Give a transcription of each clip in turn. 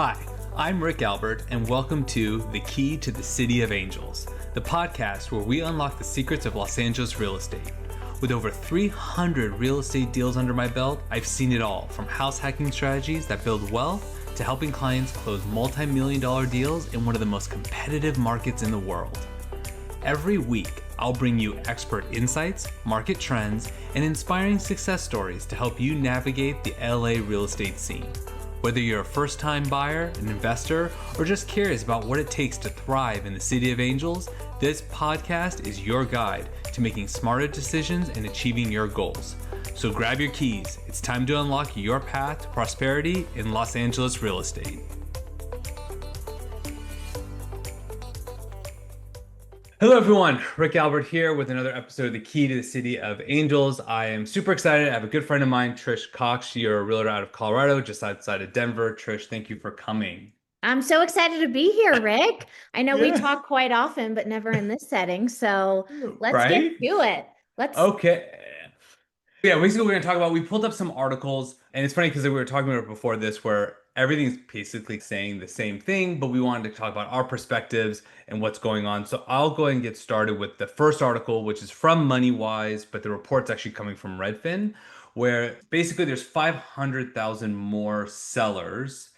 Hi, I'm Rick Albert, and welcome to The Key to the City of Angels, the podcast where we unlock the secrets of Los Angeles real estate. With over 300 real estate deals under my belt, I've seen it all, from house hacking strategies that build wealth to helping clients close multi-million-dollar deals in one of the most competitive markets in the world. Every week, I'll bring you expert insights, market trends, and inspiring success stories to help you navigate the LA real estate scene. Whether you're a first-time buyer, an investor, or just curious about what it takes to thrive in the City of Angels, this podcast is your guide to making smarter decisions and achieving your goals. So grab your keys. It's time to unlock your path to prosperity in Los Angeles real estate. Hello everyone, Rick Albert here with another episode of The Key to the City of Angels. I am super excited. I have a good friend of mine, Trish Cox. You're a realtor out of Colorado, just outside of Denver. Trish, thank you for coming. I'm so excited to be here, Rick. I know we Yeah. talk quite often, but never in this setting. So let's get Right? to it. Let's, Okay. Yeah, basically we're going to talk about, we pulled up some articles, and it's funny because we were talking about it before this, where everything's basically saying the same thing, but we wanted to talk about our perspectives and what's going on. So I'll go ahead and get started with the first article, which is from MoneyWise, but the report's actually coming from Redfin, where basically there's 500,000 more sellers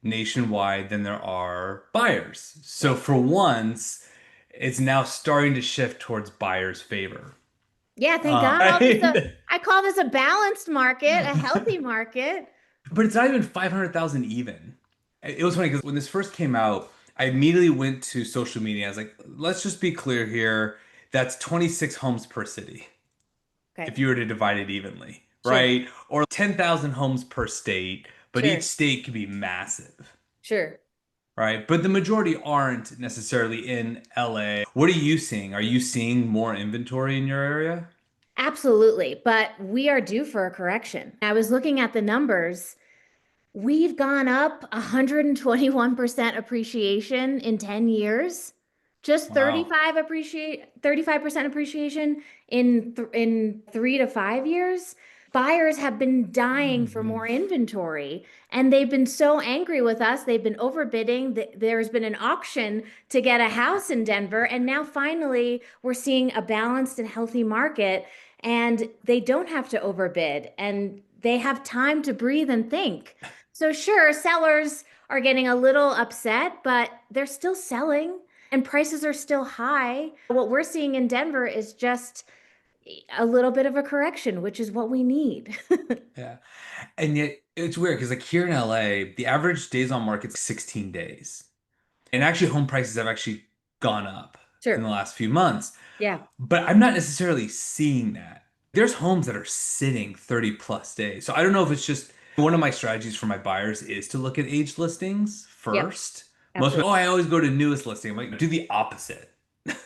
nationwide than there are buyers. So for once, it's now starting to shift towards buyers' favor. yeah, thank God. Right? I call this a balanced market, a healthy market. But it's not even 500,000 even. It was funny because when this first came out, I immediately went to social media. I was like, let's just be clear here. That's 26 homes per city Okay, if you were to divide it evenly, sure, right? Or 10,000 homes per state, but each sure, state could be massive, sure. right? But the majority aren't necessarily in LA. What are you seeing? Are you seeing more inventory in your area? Absolutely. But we are due for a correction. I was looking at the numbers. We've gone up 121% appreciation in 10 years. Just Wow. 35% appreciation in 3 to 5 years. Buyers have been dying for Mhm. more inventory, and they've been so angry with us. They've been overbidding. There's been an auction to get a house in Denver, and now finally we're seeing a balanced and healthy market, and they don't have to overbid, and they have time to breathe and think. So sure, sellers are getting a little upset, but they're still selling and prices are still high. What we're seeing in Denver is just a little bit of a correction, which is what we need. Yeah. And yet it's weird because like here in LA, the average days on market's 16 days. And actually home prices have actually gone up in the Sure. last few months. Yeah. But I'm not necessarily seeing that. There's homes that are sitting 30 plus days. So I don't know if it's just one of my strategies for my buyers is to look at age listings Yep. first. Most people, Absolutely. oh, I always go to newest listing. I'm like, do the opposite.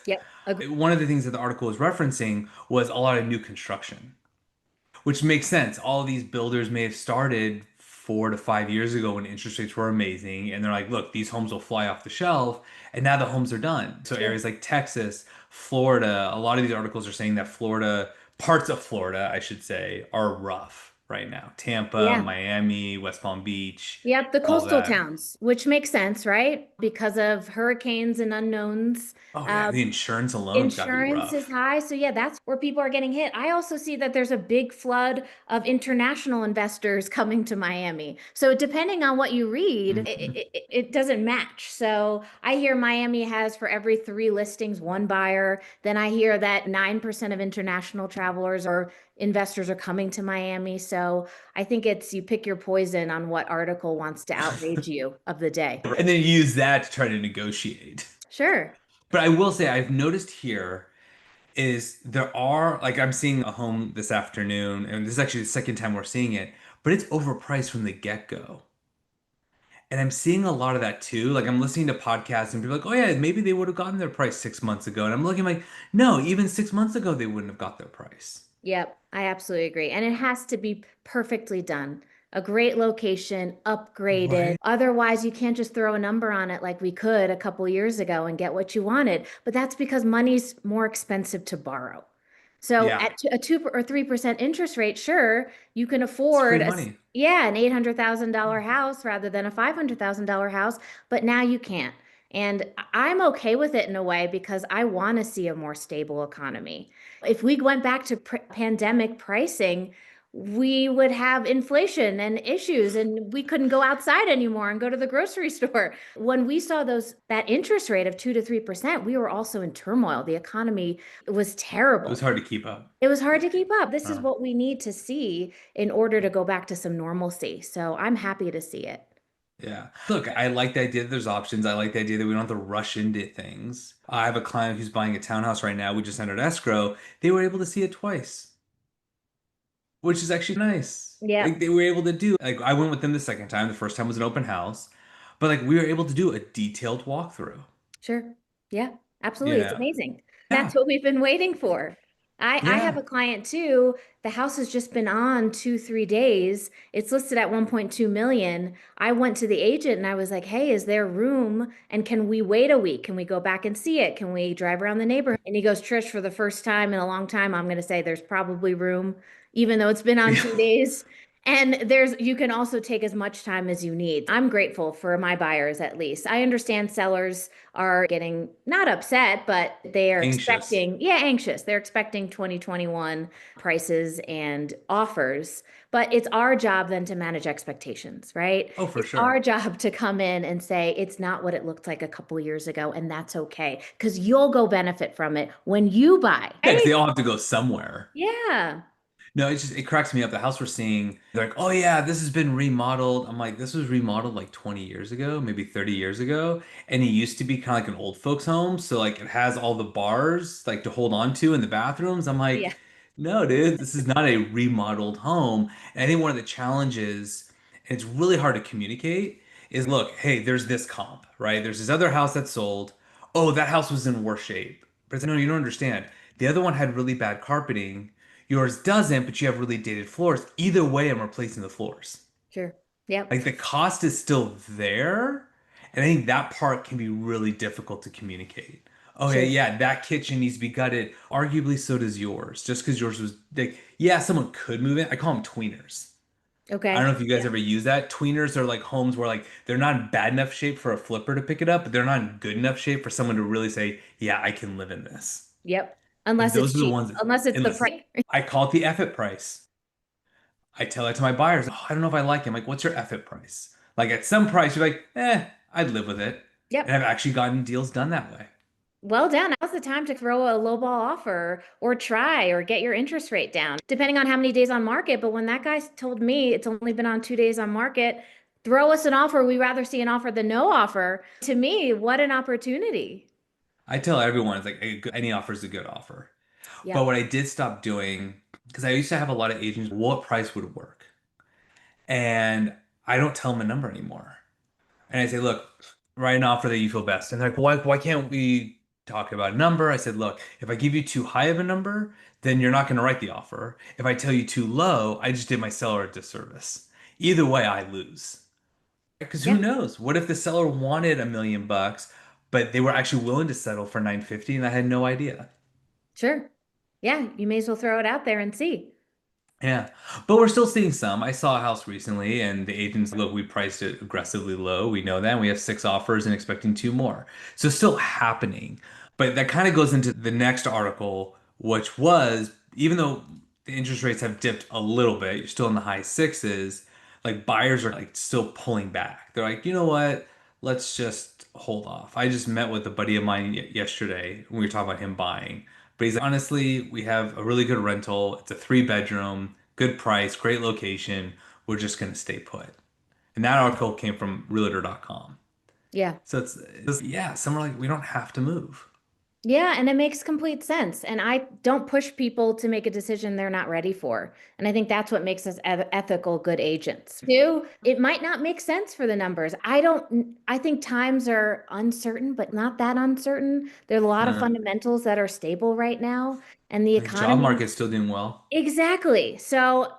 Yep. One of the things that the article was referencing was a lot of new construction, which makes sense. All of these builders may have started 4 to 5 years ago when interest rates were amazing, and they're like, look, these homes will fly off the shelf, and now the homes are done. So Sure. areas like Texas, Florida, a lot of these articles are saying that Florida, parts of Florida, I should say, are rough right now. Tampa, Yeah. Miami, West Palm Beach, Yep, the all coastal that. towns, which makes sense, right? Because of hurricanes and unknowns. Oh yeah, Uh, the insurance alone has got to be Insurance is rough. high. So, yeah, that's where people are getting hit. I also see that there's a big flood of international investors coming to Miami. So, depending on what you read, Mhm. it doesn't match. So, I hear Miami has for every three listings, one buyer. Then I hear that 9% of international travelers or investors are coming to Miami. So, I think it's you pick your poison on what article wants to outrage you of the day. And then use that to try to negotiate. Sure. But I will say, I've noticed here is there are like I'm seeing a home this afternoon, and this is actually the second time we're seeing it, but it's overpriced from the get-go. And I'm seeing a lot of that too. Like I'm listening to podcasts and people are like, oh yeah, maybe they would have gotten their price 6 months ago. And I'm looking like, no, even 6 months ago they wouldn't have got their price. Yep, I absolutely agree. And it has to be perfectly done. A great location, upgraded. Right. Otherwise, you can't just throw a number on it like we could a couple years ago and get what you wanted. But that's because money's more expensive to borrow. So Yeah. at a 2 or 3% interest rate, sure, you can It's free afford money. yeah, an $800,000 house rather than a $500,000 house, but now you can't. And I'm okay with it in a way because I want to see a more stable economy. If we went back to pandemic pricing, we would have inflation and issues and we couldn't go outside anymore and go to the grocery store. When we saw that interest rate of 2 to 3%, we were also in turmoil. The economy was It was terrible. hard to keep up. It was hard to keep up. This is Uh, what we need to see in order to go back to some normalcy. So I'm happy to see it. yeah. Look, I like the idea that there's options. I like the idea that we don't have to rush into things. I have a client who's buying a townhouse right now. We just entered escrow. They were able to see it twice, which is actually nice. Like Yep. they were able to do, like I went with them the second time. The first time was an open house, but like we were able to do a detailed walkthrough. Sure. Yeah, You absolutely. It's know? amazing. Yeah. That's what we've been waiting for. I have Yeah. a client too. The house has just been on 2, 3 days. It's listed at 1.2 million. I went to the agent and I was like, hey, is there room? And can we wait a week? Can we go back and see it? Can we drive around the neighborhood? And he goes, Trish, for the first time in a long time, I'm going to say there's probably room, even though it's been on 2 days. And you can also take as much time as you need. I'm grateful for my buyers at least. I understand sellers are getting not upset, but they are Anxious. expecting, yeah, anxious. They're expecting 2021 prices and offers. But it's our job then to manage expectations, right? Oh, for It's our sure. job to come in and say it's not what it looked like a couple years ago, and that's okay because you'll go benefit from it when you buy, Yeah, because right? they all have to go somewhere. Yeah, No, it cracks me up. The house we're seeing, they're like, oh yeah, this has been remodeled. I'm like, this was remodeled like 20 years ago, maybe 30 years ago. And it used to be kind of like an old folks home. So like it has all the bars like to hold on to in the bathrooms. I'm like, yeah, no, dude, this is not a remodeled home. And I think one of the challenges, and it's really hard to communicate, is look, hey, there's this comp, right? There's this other house that sold. Oh, that house was in worse shape. But it's like, no, you don't understand. The other one had really bad carpeting. Yours doesn't, but you have really dated floors. Either way, I'm replacing the floors. sure. Yep, Like the cost is still there. And I think that part can be really difficult to communicate. Okay, sure. yeah, that kitchen needs to be gutted. Arguably, so does yours. Just because yours was like, yeah, someone could move it. I call them tweeners. I don't Okay. know if you guys ever use that. Tweeners are like homes where like they're not in bad enough shape for a flipper to pick it up, but they're not in good enough shape for someone to really say, yeah, I can live in this. Yep. And Unless it's those are the cheap, ones that, unless it's the unless price. I call it the F it price. I tell that to my buyers. Oh, I don't know if I like it. I'm like, what's your F it price? Like at some price, you're like, I'd live with it. And Yep. I've actually gotten deals done that way. Well done. Now's the time to throw a lowball offer or try or get your interest rate down, depending on how many days on market. But when that guy told me it's only been on 2 days on market, throw us an offer. We rather see an offer than no offer. To me, what an opportunity. I tell everyone, it's like any offer is a good offer. But Yep. what I did stop doing, because I used to have a lot of agents, what price would work? And I don't tell them a number anymore. And I say, look, write an offer that you feel best. And they're like, why can't we talk about a number? I said, look, if I give you too high of a number, then you're not going to write the offer. If I tell you too low, I just did my seller a disservice. Either way, I lose. Because who Yeah, knows? What if the seller wanted $1 million, but they were actually willing to settle for 950 and I had no idea? sure. Yeah, you may as well throw it out there and see. Yeah, but we're still seeing some. I saw a house recently, and the agents, look, we priced it aggressively low. We know that. And we have 6 offers and expecting 2 more. So it's still happening. But that kind of goes into the next article, which was even though the interest rates have dipped a little bit, you're still in the high sixes, like buyers are like still pulling back. They're like, you know what? Let's just hold off. I just met with a buddy of mine yesterday. We were talking about him buying. But he's like, honestly, we have a really good rental. It's a 3 bedroom, good price, great location. We're just going to stay put. And that article came from realtor.com. Yeah. So yeah, some are like, we don't have to move. Yeah, and it makes complete sense. And I don't push people to make a decision they're not ready for. And I think that's what makes us ethical, good agents. Two, it might not make sense for the numbers. I think times are uncertain, but not that uncertain. There are a lot of Uh, fundamentals that are stable right now, and the the job economy. market's still doing well. Exactly. So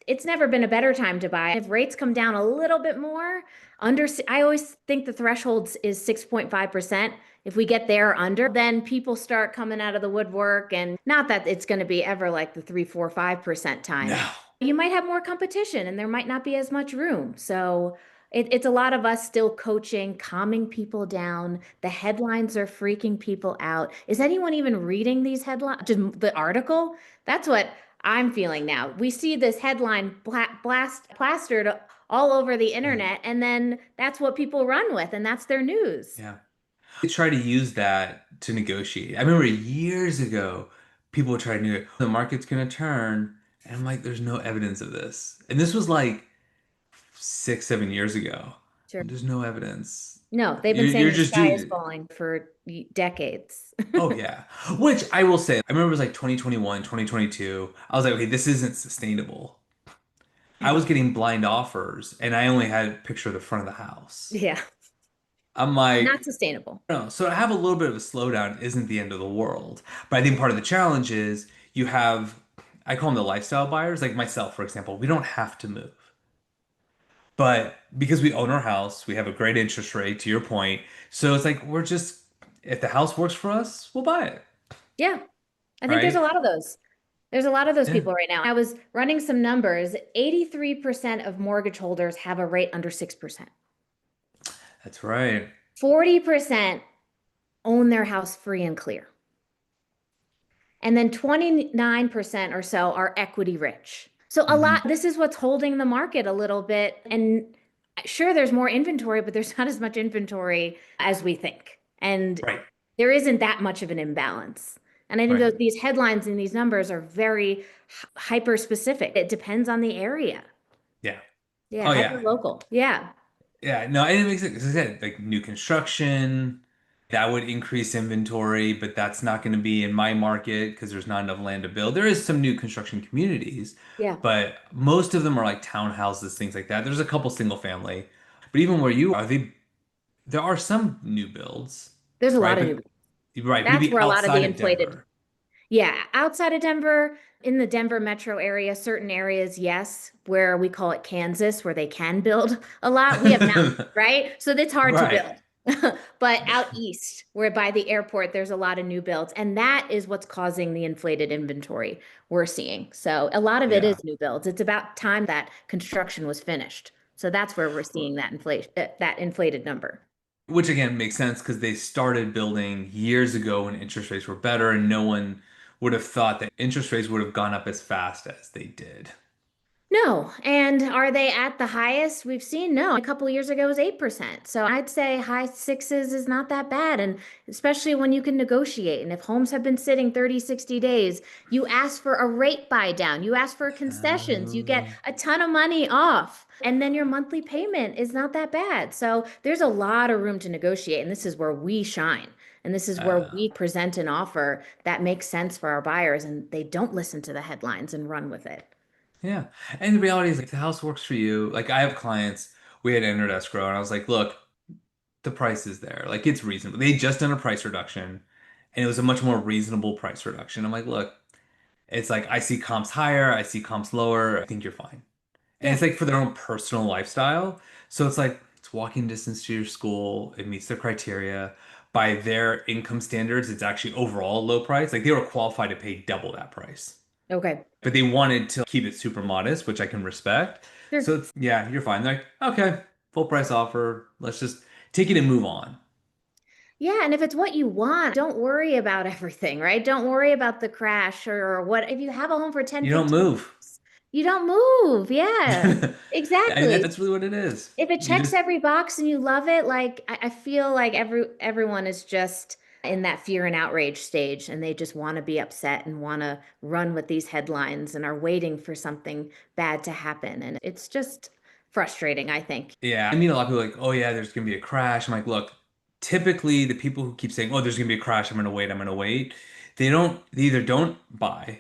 it's never been a better time to buy. If rates come down a little bit more, I always think the threshold is 6.5%. If we get there or under, then people start coming out of the woodwork. And not that it's going to be ever like the 3, 4, 5% time. No. You might have more competition and there might not be as much room. So it's a lot of us still coaching, calming people down. The headlines are freaking people out. Is anyone even reading these headlines? Just the article? That's what I'm feeling now. We see this headline plastered all over the Right. internet, and then that's what people run with, and that's their news. Yeah. They try to use that to negotiate. I remember years ago, people would try to do the market's gonna turn, and I'm like, there's no evidence of this. And this was like 6, 7 years ago. Sure. There's no evidence. No, they've been You're saying the just sky is doing. falling for decades. Oh yeah. Which I will say, I remember it was like 2021, 2022. I was like, okay, this isn't sustainable. I was getting blind offers and I only had a picture of the front of the house. Yeah, I'm not like, sustainable. no. So to have a little bit of a slowdown isn't the end of the world. But I think part of the challenge is you have, I call them the lifestyle buyers, like myself, for example, we don't have to move. But because we own our house, we have a great interest rate, to your point. So it's like we're just, if the house works for us, we'll buy it. Yeah, I think there's a Right? lot of those. There's a lot of those Yeah, people right now. I was running some numbers. 83% of mortgage holders have a rate under 6%. that's right. 40% own their house free and clear. And then 29% or so are equity rich. So a Hmm. lot, this is what's holding the market a little bit. And sure, there's more inventory, but there's not as much inventory as we think. And Right, there isn't that much of an imbalance. And I think right. these headlines and these numbers are very hyper specific. It depends on the area. Yeah. Yeah, Oh hyper yeah. local. Yeah. Yeah, no, and it makes it, as I said, like new construction, that would increase inventory, but that's not going to be in my market because there's not enough land to build. There is some new construction communities, Yeah. but most of them are like townhouses, things like that. There's a couple single family, but even where you are, there are some new builds, There's a lot right? of But new. right, That's maybe where a lot of the outside of inflated. Denver. Yeah, outside of Denver, in the Denver metro area, certain areas, yes, where we call it Kansas, where they can build a lot. We have mountains, right? So it's hard to Right. build. But out east, where by the airport, there's a lot of new builds, and that is what's causing the inflated inventory we're seeing. So a lot of it is Yeah. new builds. It's about time that construction was finished. So that's where we're seeing that inflation, that inflated number. Which again makes sense because they started building years ago when interest rates were better, and no one would have thought that interest rates would have gone up as fast as they did. No. And are they at the highest we've seen? No. A couple of years ago it was 8%. So I'd say high sixes is not that bad. And especially when you can negotiate. And if homes have been sitting 30, 60 days, you ask for a rate buy down, you ask for concessions, you get Oh, a ton of money off. And then your monthly payment is not that bad. So there's a lot of room to negotiate. And this is where we shine. And this is where uh, we present an offer that makes sense for our buyers and they don't listen to the headlines and run with it. yeah. And the reality is, like, the house works for you. Like, I have clients, we had entered escrow, and I was like, look, the price is there. Like, it's reasonable. They had just done a price reduction, and it was a much more reasonable price reduction. I'm like, look, it's like, I see comps higher, I see comps lower. I think you're fine. And Yeah. it's like for their own personal lifestyle. So it's like it's walking distance to your school. It meets their criteria. By their income standards, it's actually overall low price. Like they were qualified to pay double that price. Okay. But they wanted to keep it super modest, which I can respect. Sure. So it's yeah, you're fine. They're like, okay, full price offer. Let's just take it and move on. Yeah, and if it's what you want, don't worry about everything, right? Don't worry about the crash or what. If you have a home for 10, You don't 15 move. years, you don't move. Yeah, And exactly. that's really what it is. If it You checks just every box and you love it, like I feel like everyone is just in that fear and outrage stage and they just want to be upset and want to run with these headlines and are waiting for something bad to happen. And it's just frustrating, I think. yeah, I mean, a lot of people are like, oh yeah, there's gonna be a crash. I'm like, look, typically the people who keep saying, oh, there's gonna be a crash, I'm gonna wait. They either don't buy,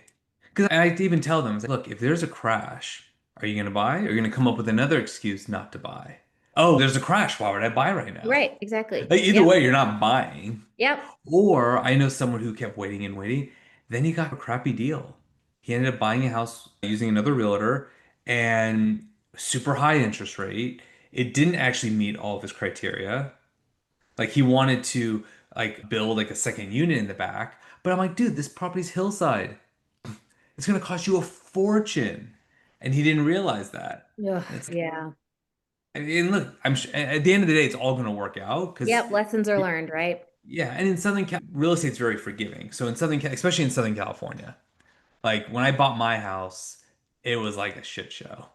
because I like to even tell them, it's like, look, if there's a crash, are you gonna buy? Or are you gonna come up with another excuse not to buy? Oh, there's a crash. Why would I buy right now? Right, exactly. Like either Yep. way, you're not buying. Yep. Or I know someone who kept waiting and waiting. Then he got a crappy deal. He ended up buying a house using another realtor and super high interest rate. It didn't actually meet all of his criteria. Like he wanted to like build like a second unit in the back. But I'm like, dude, this property's hillside. It's gonna cost you a fortune. And he didn't realize that. Ugh, And it's like, yeah. and look, I'm sure at the end of the day, it's all gonna work out because Yep, lessons are learned, right? yeah, and in Southern Cal, real estate's very forgiving. So in especially in Southern California, like when I bought my house, it was like a shit show.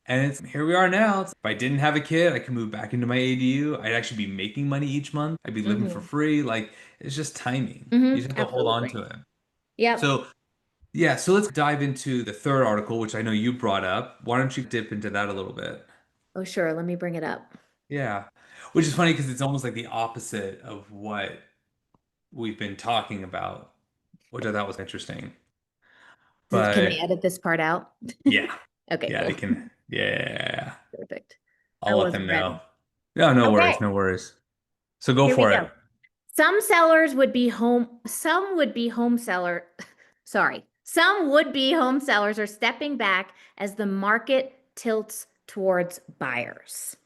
And it's here we are now. If I didn't have a kid, I could move back into my ADU. I'd actually be making money each month. I'd be living for Mm-hmm. free. Like it's just timing. You Mm-hmm. just have to hold on to Absolutely. it. Yep. So yeah, so let's dive into the third article, which I know you brought up. Why don't you dip into that a little bit? Oh, sure. Let me bring it up. Yeah. Which is funny because it's almost like the opposite of what we've been talking about, which I thought was interesting. Can they But edit this part out? yeah, Okay, yeah, cool. they can. Yeah, Perfect. I I'll let them wasn't know. ready. No, no Okay, worries, no worries. So go here we for go. it. Some would be home seller, sorry, some would be home sellers are stepping back as the market tilts towards buyers.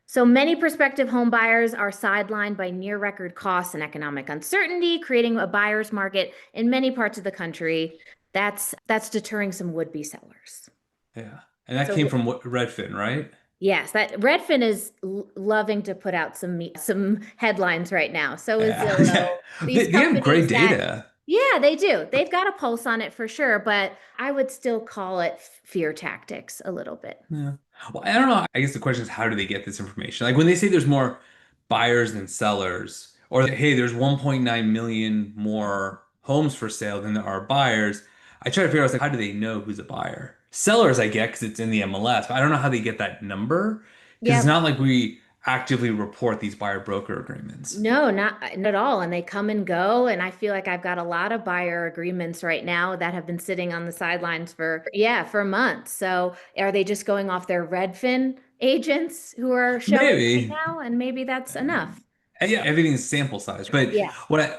So many prospective home buyers are sidelined by near record costs and economic uncertainty, creating a buyer's market in many parts of the country. That's deterring some would-be sellers. Yeah. And that came So from Redfin, right? yes, that Redfin is loving to put out some headlines right now. So is Yeah. Yeah. Zillow. These They have great companies that, data. yeah, they do. They've got a pulse on it for sure, but I would still call it fear tactics a little bit. Yeah. Well, I don't know. I guess the question is, how do they get this information? Like when they say there's more buyers than sellers, or hey, there's 1.9 million more homes for sale than there are buyers. I try to figure out like, how do they know who's a buyer? Sellers, I get because it's in the MLS, but I don't know how they get that number because it's Yep. not like we actively report these buyer broker agreements. No, not at all. And they come and go. And I feel like I've got a lot of buyer agreements right now that have been sitting on the sidelines for, yeah, for months. So are they just going off their Redfin agents who are showing right Maybe. now? And maybe that's enough. And yeah, everything's sample size. But Yeah. what I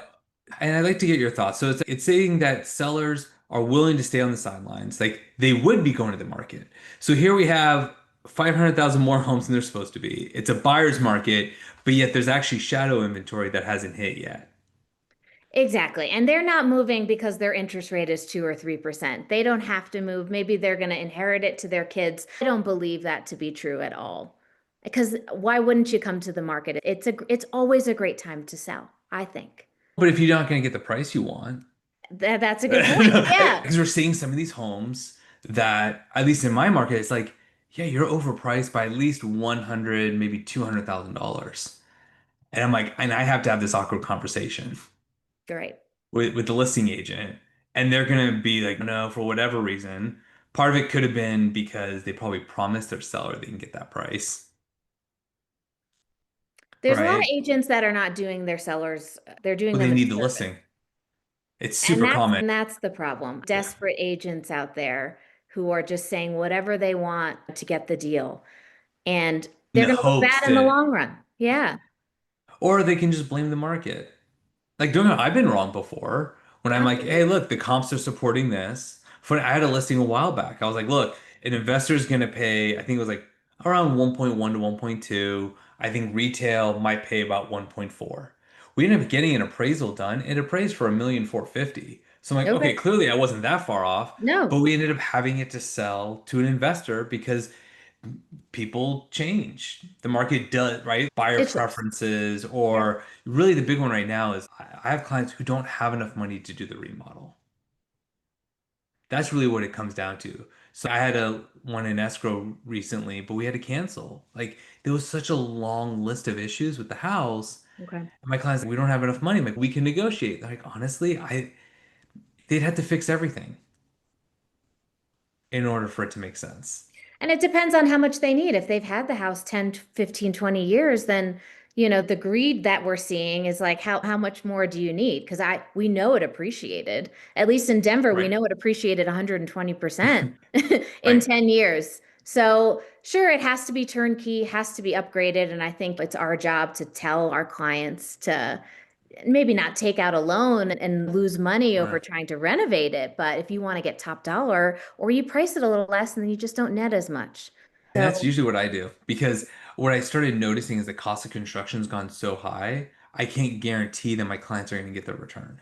and I'd like to get your thoughts. So it's saying that sellers are willing to stay on the sidelines, like they would be going to the market. So here we have 500,000 more homes than they're supposed to be. It's a buyer's market, but yet there's actually shadow inventory that hasn't hit yet. Exactly. And they're not moving because their interest rate is 2 or 3%. They don't have to move. Maybe they're going to inherit it to their kids. I don't believe that to be true at all. Because why wouldn't you come to the market? It's always a great time to sell, I think. But if you're not going to get the price you want, That's a good point. Yeah. because we're seeing some of these homes that, at least in my market, it's like, yeah, you're overpriced by at least 100, maybe $200,000. And I'm like, and I have to have this awkward conversation Great. with the listing agent. And they're gonna be like, no, for whatever reason. Part of it could have been because they probably promised their seller they can get that price, There's a lot of right? agents that are not doing their sellers, they're doing But they them a need the disservice. listing. It's And super that's common. and that's the problem. Yeah. Desperate agents out there who are just saying whatever they want to get the deal. And In they're the going to look hopes bad in the that, long run. Yeah. or they can just blame the market. Like, don't get me wrong, I've been wrong before when I'm like, hey, Absolutely. look, the comps are supporting this. For I had a listing a while back. I was like, look, an investor is going to pay, I think it was like around 1.1 to 1.2. I think retail might pay about 1.4. We ended up getting an appraisal done. It appraised for 1,450,000. So I'm like, okay, Okay. clearly I wasn't that far off, but No, we ended up having it to sell to an investor because people change. The market does, right? Buyer it shifts. preferences, Yep. or really the big one right now is I have clients who don't have enough money to do the remodel. That's really what it comes down to. So I had a one in escrow recently, but we had to cancel. Like there was such a long list of issues with the house. Okay. And my clients, we don't have enough money. I'm like, we can negotiate. They're like, honestly, they'd have to fix everything in order for it to make sense. And it depends on how much they need. If they've had the house 10, 15, 20 years, then, the greed that we're seeing is like, how much more do you need? Because we know it appreciated. At least in Denver, we Right. know it appreciated 120% in Right. 10 years. So sure, it has to be turnkey, has to be upgraded. And I think it's our job to tell our clients to maybe not take out a loan and lose money over Right. trying to renovate it, but if you want to get top dollar or you price it a little less and then you just don't net as much. And that's So, usually what I do because what I started noticing is the cost of construction's gone so high. I can't guarantee that my clients are going to get the return.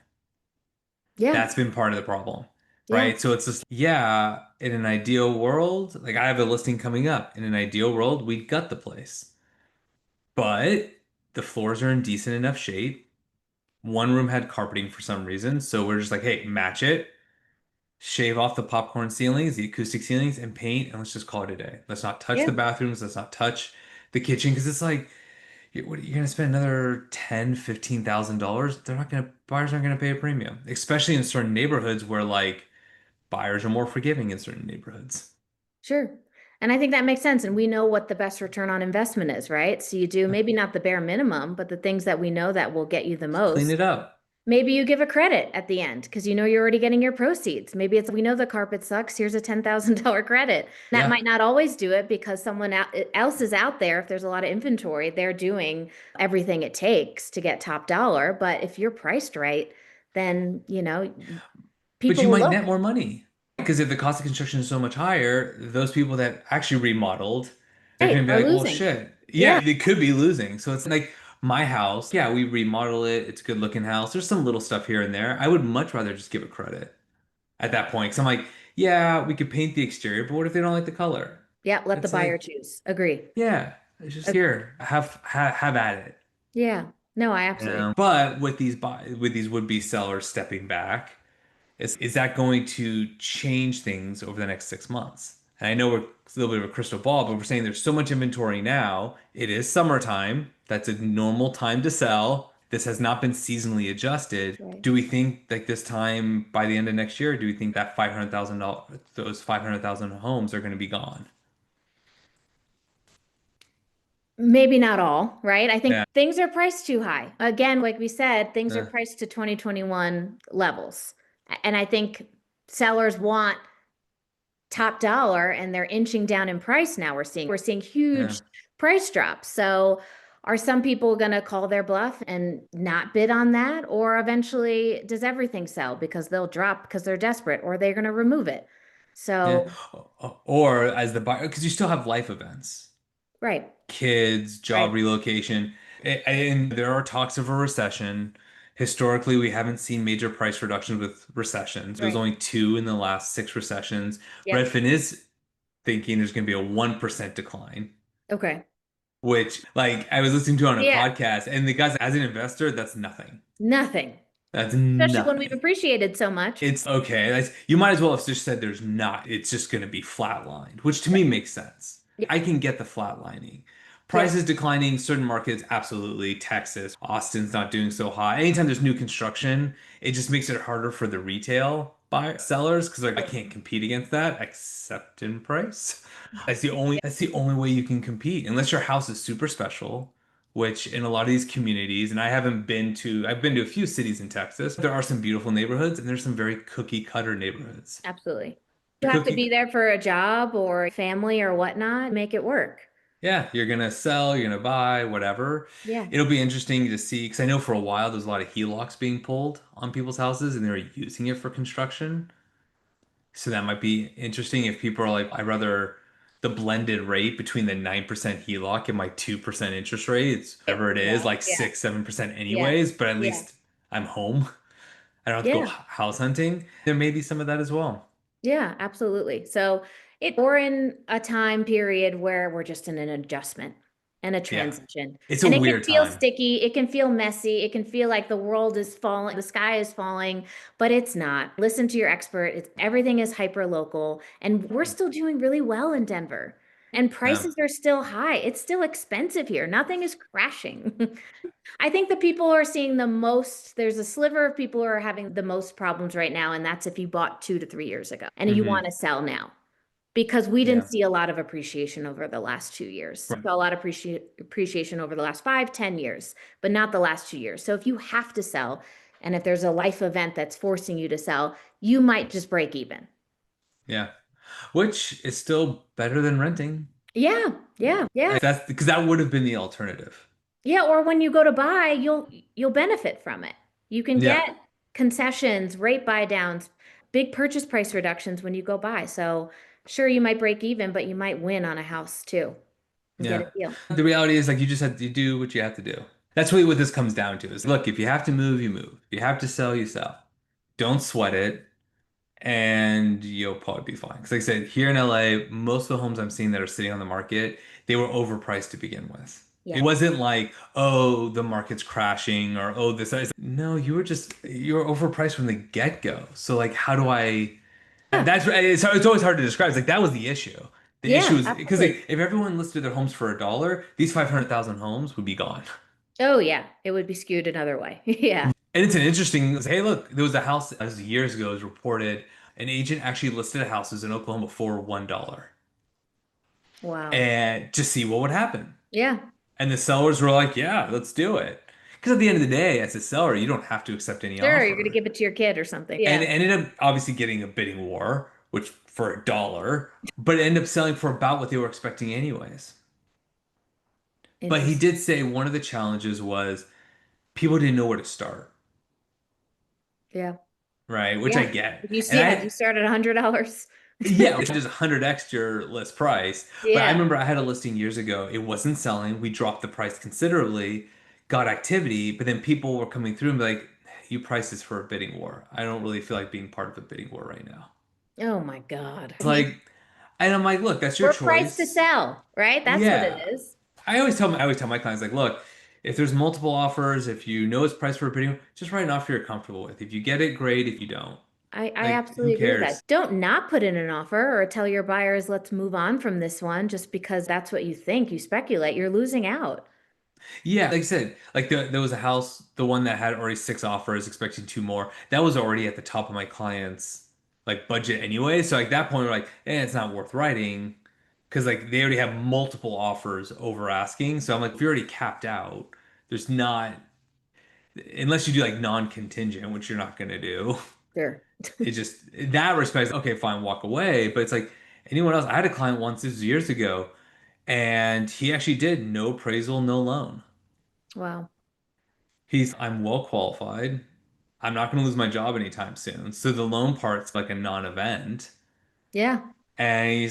Yeah. That's been part of the problem, Yeah. right? So it's just, yeah, in an ideal world, like I have a listing coming up. In an ideal world, we'd gut the place. But the floors are in decent enough shape. One room had carpeting for some reason. So we're just like, hey, match it, shave off the popcorn ceilings, the acoustic ceilings, and paint, and let's just call it a day. Let's not touch the Yeah. bathrooms. Let's not touch the kitchen because it's like, you're gonna spend another 10, $15,000. They're not gonna, buyers aren't gonna pay a premium, especially in certain neighborhoods where like buyers are more forgiving in certain neighborhoods. Sure. And I think that makes sense. And we know what the best return on investment is, right? So you do maybe not the bare minimum, but the things that we know that will get you the Just clean most. it up. Maybe you give a credit at the end because you know you're already getting your proceeds. Maybe it's, we know the carpet sucks. Here's a $10,000 credit. That Yeah. might not always do it because someone else is out there. If there's a lot of inventory, they're doing everything it takes to get top dollar. But if you're priced right, then, But people you will might net look. more money. Because if the cost of construction is so much higher, those people that actually remodeled, they're Right. going to be Are like, well, losing. shit. Yeah. Yeah, they could be losing. So it's like my house. Yeah, we remodel it. It's a good looking house. There's some little stuff here and there. I would much rather just give it credit at that point. Because I'm like, yeah, we could paint the exterior, but what if they don't like the color? Yeah. Let the It's buyer like, choose. Agree. yeah, it's just Ag- here. Have at it. Yeah. No, I absolutely. But with these would-be sellers stepping back, is that going to change things over the next 6 months? And I know we're a little bit of a crystal ball, but we're saying there's so much inventory now. It is summertime. That's a normal time to sell. This has not been seasonally adjusted. Right. Do we think like this time by the end of next year, do we think that $500,000, those 500,000 homes are going to be gone? Maybe not all, right? I think Yeah. things are priced too high. Again, like we said, things are Uh, priced to 2021 levels. And I think sellers want top dollar and they're inching down in price now. We're seeing yeah. huge price drops. So are some people going to call their bluff and not bid on that? Or eventually does everything sell because they'll drop because they're desperate or they're going to remove it? Yeah. So, Or as the buyer, because you still have life events. right, Kids, job right, relocation. And there are talks of a recession. Historically, we haven't seen major price reductions with recessions. It was right. only two in the last six recessions. Yep. Redfin is thinking there's going to be a 1% decline, Okay. which, like, I was listening to on a Yeah. podcast, and the guys, as an investor, that's nothing. Nothing. That's Especially when we've nothing. appreciated so much. It's okay. You might as well have just said there's not. It's just going to be flatlined, which to me makes sense. Yeah. I can get the flatlining. Yeah. Prices declining, certain markets, absolutely. Texas, Austin's not doing so high. Anytime there's new construction, it just makes it harder for the retail buyer sellers because like I can't compete against that except in price. That's the only way you can compete unless your house is super special, which in a lot of these communities, and I've been to a few cities in Texas. There are some beautiful neighborhoods and there's some very cookie cutter neighborhoods. Absolutely. You have to Cookie, be there for a job or family or whatnot, make it work. yeah, you're gonna sell, you're gonna buy, whatever. Yeah. It'll be interesting to see because I know for a while there's a lot of HELOCs being pulled on people's houses and they're using it for construction. So that might be interesting if people are like, I'd rather the blended rate between the 9% HELOC and my 2% interest rate. It's whatever it is, Yeah. like Yeah. 6, 7% Yeah. anyways, but at Yeah. least I'm home. I don't have to go Yeah. house hunting. There may be some of that as well. Yeah, absolutely. So we're in a time period where we're just in an adjustment and a Yeah. transition. It's a And it can weird feel time. sticky, it can feel messy, it can feel like the world is falling, the sky is falling, but it's not. Listen to your expert. Everything is hyper local and we're still doing really well in Denver. And Yeah. prices are still high. It's still expensive here. Nothing is crashing. I think the people who are seeing the most, there's a sliver of people who are having the most problems right now, and that's if you bought 2 to 3 years ago and you want Hmm. to sell now. Because we didn't Yeah. see a lot of appreciation over the last 2 years. Right. We saw a lot of appreciation over the last 5, 10 years, but not the last 2 years. So if you have to sell, and if there's a life event that's forcing you to sell, you might just break even. Yeah. Which is still better than renting. Yeah, yeah, yeah. That's because that would have been the alternative. Yeah, or when you go to buy, you'll benefit from it. You can Yeah. get concessions, rate buy downs, big purchase price reductions when you go buy. So sure, you might break even, but you might win on a house too and get a Yeah. deal. The reality is like you just have to do what you have to do. That's really what this comes down to is look, if you have to move, you move. If you have to sell, you sell. Don't sweat it, and you'll probably be fine. Because like I said, here in LA, most of the homes I'm seeing that are sitting on the market, they were overpriced to begin with. It Yeah. wasn't like, oh, the market's crashing or oh, this. No, you were overpriced from the get-go. So like, how do I? Yeah. That's it's always hard to describe. It's like that was the issue. The issue Yeah, is because absolutely. like, if everyone listed their homes for $1, these 500,000 homes would be gone. Oh, yeah. It would be skewed another way. Yeah. And it's an interesting, hey, look, there was a house as years ago, it was reported an agent actually listed houses in Oklahoma for $1 Wow. and to see what would happen. Yeah. And the sellers were like, yeah, let's do it. Because at the end of the day, as a seller, you don't have to accept any Sure, you're gonna offer. give it to your kid or something. And Yeah. it ended up obviously getting a bidding war, which for $1, but it ended up selling for about what they were expecting anyways. But he Interesting. did say one of the challenges was people didn't know where to start, Yeah. right? Which I Yeah. get. If you And see, had you started $100? yeah, which is 100x your list price. But I Yeah. remember I had a listing years ago. It wasn't selling. We dropped the price considerably, got activity, but then people were coming through and be like, you priced this for a bidding war. I don't really feel like being part of a bidding war right now. Oh my God. It's like, and I'm like, look, that's your We're priced to choice. sell, right? That's what it Yeah. is. I always tell my clients, like, look, if there's multiple offers, if you know it's priced for a bidding, just write an offer you're comfortable with. If you get it, great. If you don't, I like, who absolutely agree with that. cares? Don't not put in an offer or tell your buyers, let's move on from this one just because that's what you think. You speculate, you're losing out. Yeah, like I said, like there was a house, the one that had already six offers, expecting two more. That was already at the top of my client's like budget anyway. So like that point, we're like, it's not worth writing because like they already have multiple offers over asking. So I'm like, if you're already capped out, there's not unless you do like non-contingent, which you're not gonna do. Sure. It just in that respect, okay, fine, walk away. But it's like anyone else. I had a client once, this was years ago, and he actually did no appraisal, no loan. Wow. I'm well qualified. I'm not going to lose my job anytime soon. So the loan part's like a non-event. Yeah. I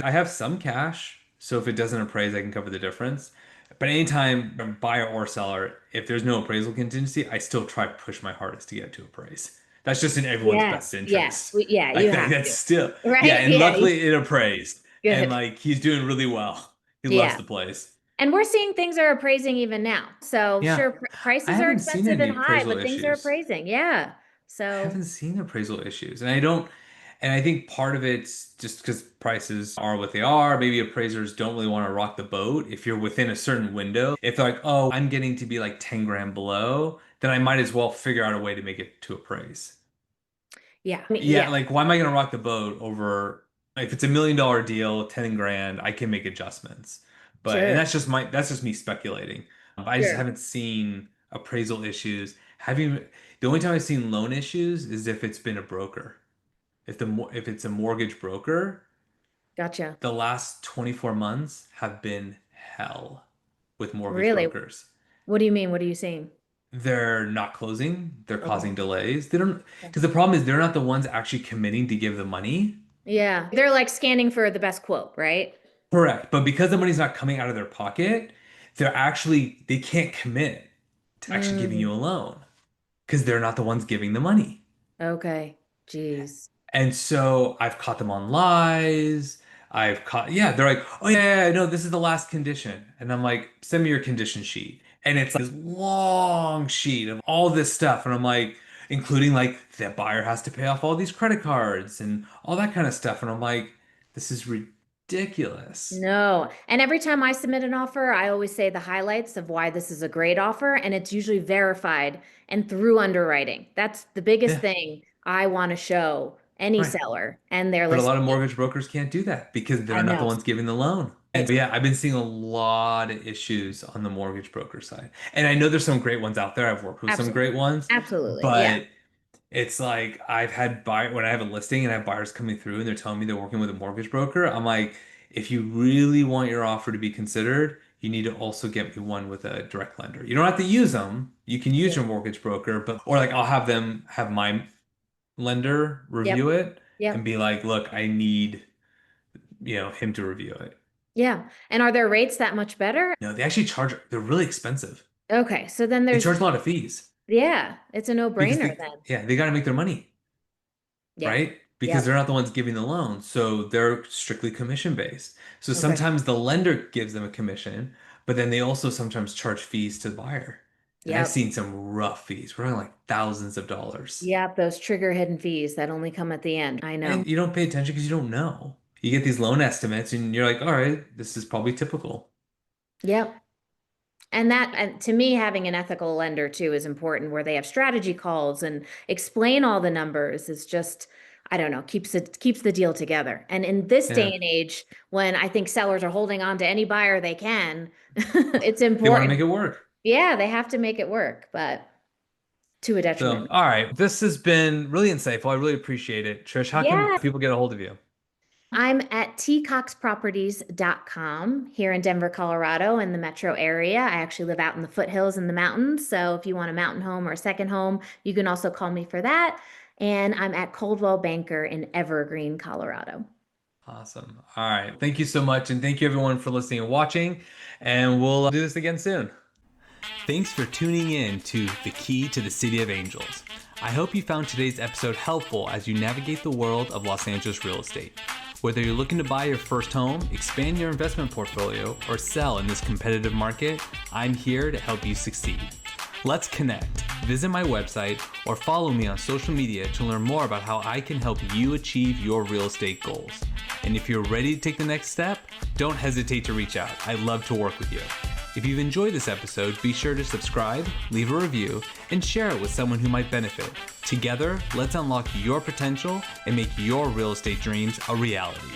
have some cash. So if it doesn't appraise, I can cover the difference. But anytime I'm buyer or seller, if there's no appraisal contingency, I still try to push my hardest to get it to appraise. That's just in everyone's best Yes. Yes. interest. Yeah, you Like have that's to. still, yeah. Right? And Yeah. luckily it appraised. And Good. like he's doing really well. He loves Yeah. the place. And we're seeing things are appraising even now. So Yeah. sure, I prices are haven't seen expensive any and high, appraisal but things are issues. appraising. Yeah. I So haven't seen appraisal issues. And I don't, and I think part of it's just because prices are what they are. Maybe appraisers don't really want to rock the boat. If you're within a certain window, if they're like, oh, I'm getting to be like 10 grand below, then I might as well figure out a way to make it to appraise. yeah. I mean, Yeah, yeah. like why am I going to rock the boat over if it's $1 million deal, 10 grand, I can make adjustments. And Sure. that's just me speculating. I just Sure. haven't seen appraisal issues. The only time I've seen loan issues is if it's been a broker. If it's a mortgage broker, Gotcha. the last 24 months have been hell with mortgage Really? brokers. What do you mean? What are you seeing? They're not closing, they're Okay. causing delays. They don't, because the problem is they're not the ones actually committing to give the money. Yeah. They're like scanning for the best quote, right? Correct. But because the money's not coming out of their pocket, they can't commit to actually giving Mm, you a loan because they're not the ones giving the money. okay. Jeez. And so I've caught them on lies. Yeah, they're like, oh yeah, no, this is the last condition. And I'm like, send me your condition sheet. And it's like this long sheet of all this stuff. And I'm like, including like the buyer has to pay off all these credit cards and all that kind of stuff. And I'm like, this is ridiculous. No. And every time I submit an offer, I always say the highlights of why this is a great offer, and it's usually verified and through underwriting. That's the biggest Yeah, thing I want to show any right. seller and their But a lot of listing. mortgage brokers can't do that because they're I not the know. ones giving the loan. And so, yeah, I've been seeing a lot of issues on the mortgage broker side. And I know there's some great ones out there. I've worked with some Absolutely. great ones, Absolutely. Yeah. but it's like when I have a listing and I have buyers coming through and they're telling me they're working with a mortgage broker, I'm like, if you really want your offer to be considered, you need to also get me one with a direct lender. You don't have to use them. You can use Yeah. your mortgage broker, but or like I'll have them have my lender review Yep. it and Yep. be like, look, I need, him to review it. Yeah. And are their rates that much better? No, they actually charge, they're really expensive. Okay, so then They there's, charge a lot of fees yeah, it's a because no-brainer then. they got to make their money, Yep. right? Because they're Yep. not the ones giving the loan, so they're strictly commission based. So Okay. sometimes the lender gives them a commission, but then they also sometimes charge fees to the buyer. And I've Yep. seen some rough fees. We're talking like thousands of dollars. Yep. Those trigger hidden fees that only come at the end. I know. And you don't pay attention because you don't know. You get these loan estimates and you're like, all right, this is probably typical. Yep. And to me, having an ethical lender too is important, where they have strategy calls and explain all the numbers is just, I don't know, keeps the deal together. And in this day Yeah. and age, when I think sellers are holding on to any buyer they can, it's They want to make important. it work. Yeah, they have to make it work, but to a So, detriment. all right. This has been really insightful. I really appreciate it. Trish, how can Yeah. people get a hold of you? I'm at tcoxproperties.com here in Denver, Colorado, in the metro area. I actually live out in the foothills in the mountains. So if you want a mountain home or a second home, you can also call me for that. And I'm at Coldwell Banker in Evergreen, Colorado. Awesome. All right. Thank you so much. And thank you everyone for listening and watching. And we'll do this again soon. Thanks for tuning in to The Key to the City of Angels. I hope you found today's episode helpful as you navigate the world of Los Angeles real estate. Whether you're looking to buy your first home, expand your investment portfolio, or sell in this competitive market, I'm here to help you succeed. Let's connect. Visit my website or follow me on social media to learn more about how I can help you achieve your real estate goals. And if you're ready to take the next step, don't hesitate to reach out. I'd love to work with you. If you've enjoyed this episode, be sure to subscribe, leave a review, and share it with someone who might benefit. Together, let's unlock your potential and make your real estate dreams a reality.